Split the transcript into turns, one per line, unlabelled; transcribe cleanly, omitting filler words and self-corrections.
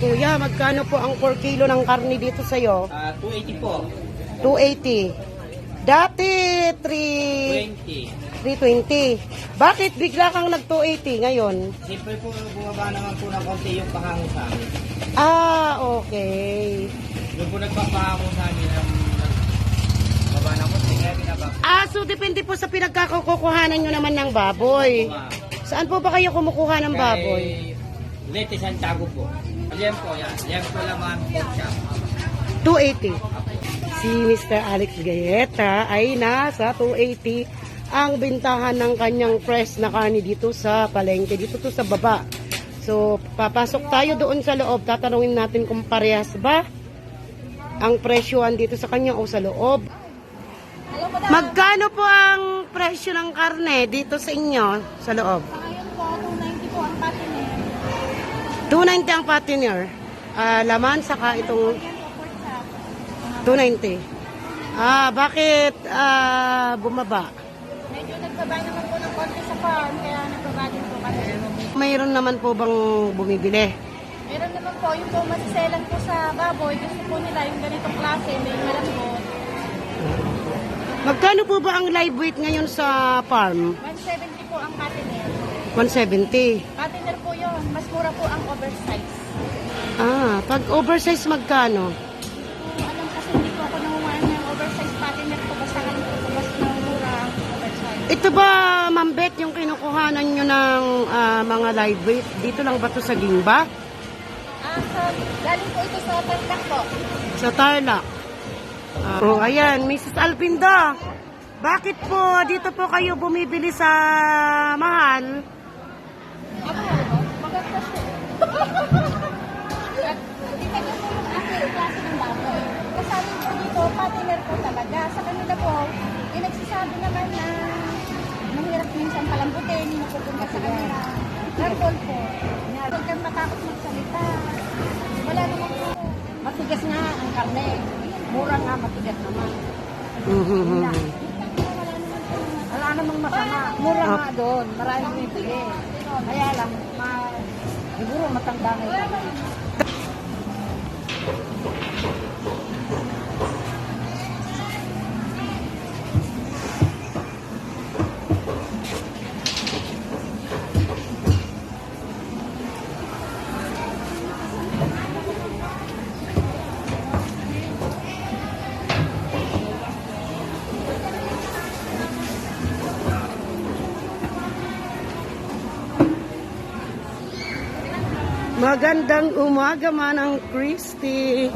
Kuya, magkano po ang 4 kilo ng karne dito sa'yo?
280 po.
280. Dati 320. Bakit bigla kang nag 280 ngayon?
Siyempre po, bumaba naman po ng konti yung pahango sa amin.
Okay.
Yung po nagpapahango sa amin, baba ng konti, kaya binaba.
So depende po sa pinagkakakukuhanan nyo naman ng baboy. Saan po ba kayo kumukuha ng baboy?
Leyte Santiago po. Yan po, yan. Yan po laman pork chop.
280. Si Mr. Alex Gayeta ay nasa 280 ang bintahan ng kanyang fresh na karne dito sa palengke. Dito to sa baba. So, papasok tayo doon sa loob. Tatanungin natin kung parehas ba ang presyoan dito sa kanya o sa loob. Magkano po ang presyo ng karne dito sa inyo sa loob?
Ngayon po, 290 po ang patiner.
290 ang patiner. Laman saka itong
Yan po, pork chop.
290. Bakit bumaba?
Medyo nagbaba naman po ng konti sa farm, kaya nagbaba din po kami.
Mayroon naman po bang bumibili?
Meron naman po, yung po masiselan po sa baboy, gusto po nila yung ganitong klase, may malambot.
Magkano po ba ang live weight ngayon sa farm?
170 po ang patiner.
170.
Patiner po yun, mas mura po ang oversize.
Pag oversize magkano?
Alam kasi hindi po ako nangunguha ng oversize patiner po, basta kami po, mas mura ang oversize.
Ito ba, Ma'am Beth, yung kinukuhanan nyo ng mga live weight? Dito lang ba to sa Gimba?
Galing po ito sa Tarlac po.
Sa Tarlac? Ayan, Mrs. Alpinda. Bakit po dito po kayo bumibili sa mahal?
Ano? Maganda siya. Tingnan niyo po yung aking klase ng baboy. Kasali po dito, patiner po talaga. Sa kanila po, nagsasabi naman na mahirap minsan palambutin, yung napupunta sa kanila. Gargol po. Huwag kang matakot magsalita. Wala naman po. Matigas nga ang karne. Mura nga, matigas naman. Wala namang masama. Mura nga doon. Maraming bibili. Kaya lang, siguro matanda na ito.
Magandang umaga, Manang Christy.